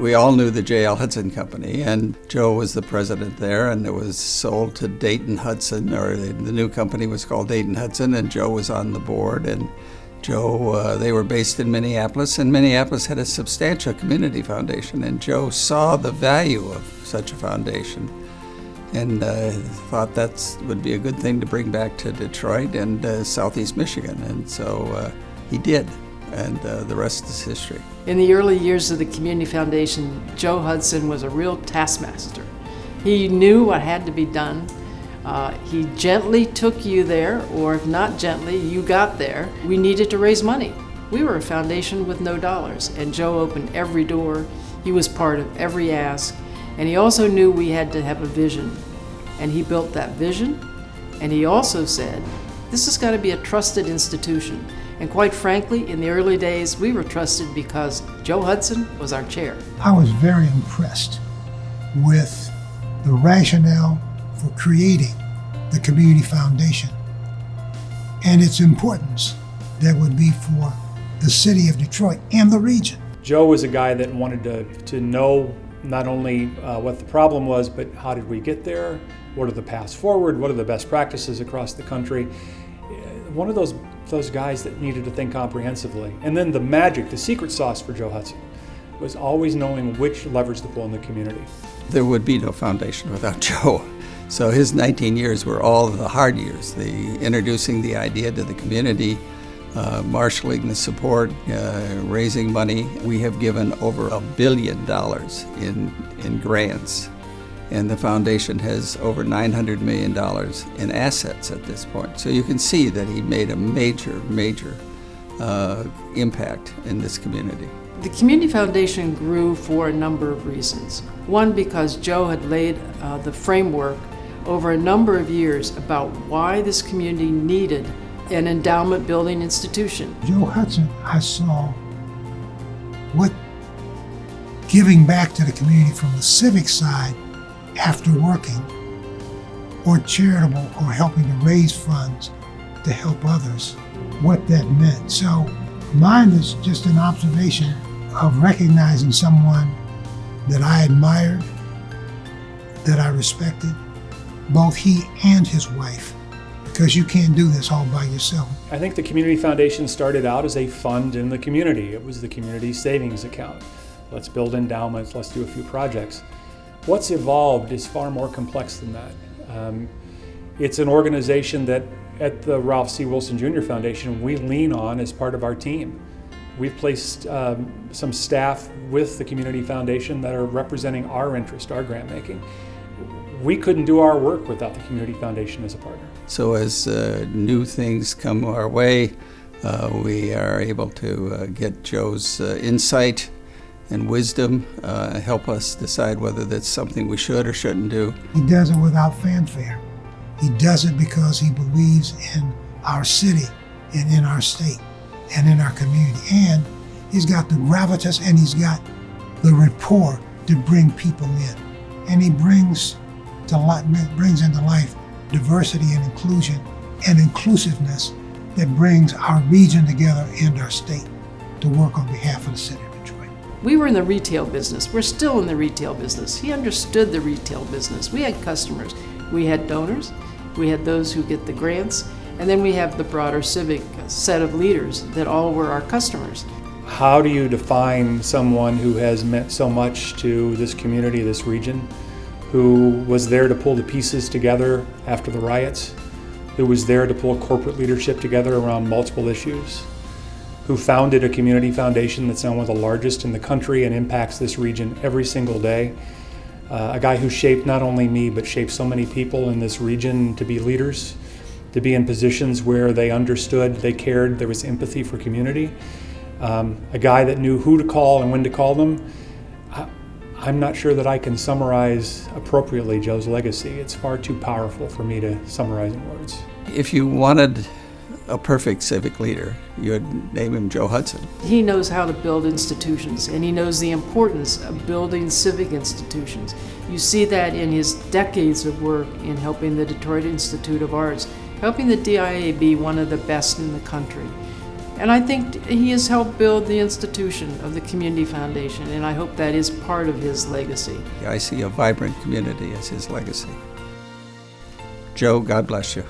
We all knew the Gil Hudson Company, and Joe was the president there, and it was sold to Dayton Hudson, or the new company was called Dayton Hudson, and Joe was on the board. And Joe, they were based in Minneapolis, and Minneapolis had a substantial community foundation, and Joe saw the value of such a foundation and thought that would be a good thing to bring back to Detroit and Southeast Michigan, and so he did, and the rest is history. In the early years of the Community Foundation, Joe Hudson was a real taskmaster. He knew what had to be done. He gently took you there, or if not gently, you got there. We needed to raise money. We were a foundation with no dollars, and Joe opened every door. He was part of every ask, and he also knew we had to have a vision. And he built that vision, and he also said, this has got to be a trusted institution. And quite frankly, in the early days, we were trusted because Joe Hudson was our chair. I was very impressed with the rationale for creating the Community Foundation and its importance that would be for the city of Detroit and the region. Joe was a guy that wanted to know not only what the problem was, but how did we get there? What are the paths forward? What are the best practices across the country? One of those guys that needed to think comprehensively. And then the magic, the secret sauce for Joe Hudson was always knowing which levers to pull in the community. There would be no foundation without Joe. So his 19 years were all the hard years, the introducing the idea to the community, marshaling the support, raising money. We have given over $1 billion in grants, and the foundation has over $900 million in assets at this point. So you can see that he made a major impact in this community. The Community Foundation grew for a number of reasons. One, because Joe had laid the framework over a number of years about why this community needed an endowment building institution. Joe Hudson, I saw what giving back to the community from the civic side after working, or charitable, or helping to raise funds to help others, what that meant. So mine is just an observation of recognizing someone that I admired, that I respected, both he and his wife, because you can't do this all by yourself. I think the Community Foundation started out as a fund in the community. It was the community savings account. Let's build endowments, let's do a few projects. What's evolved is far more complex than that. It's an organization that at the Ralph C. Wilson Jr. Foundation we lean on as part of our team. We've placed some staff with the Community Foundation that are representing our interest, our grant making. We couldn't do our work without the Community Foundation as a partner. So as new things come our way, we are able to get Joe's insight and wisdom, help us decide whether that's something we should or shouldn't do. He does it without fanfare. He does it because he believes in our city and in our state and in our community. And he's got the gravitas and he's got the rapport to bring people in. And he brings into life diversity and inclusion and inclusiveness that brings our region together and our state to work on behalf of the city of Detroit. We were in the retail business. We're still in the retail business. He understood the retail business. We had customers. We had donors. We had those who get the grants. And then we have the broader civic set of leaders that all were our customers. How do you define someone who has meant so much to this community, this region, who was there to pull the pieces together after the riots, who was there to pull corporate leadership together around multiple issues, who founded a community foundation that's now one of the largest in the country and impacts this region every single day. A guy who shaped not only me, but shaped so many people in this region to be leaders, to be in positions where they understood, they cared, there was empathy for community. A guy that knew who to call and when to call them. I'm not sure that I can summarize appropriately Joe's legacy. It's far too powerful for me to summarize in words. If you wanted a perfect civic leader, you would name him Joe Hudson. He knows how to build institutions, and he knows the importance of building civic institutions. You see that in his decades of work in helping the Detroit Institute of Arts, helping the DIA be one of the best in the country. And I think he has helped build the institution of the Community Foundation, and I hope that is part of his legacy. I see a vibrant community as his legacy. Joe, God bless you.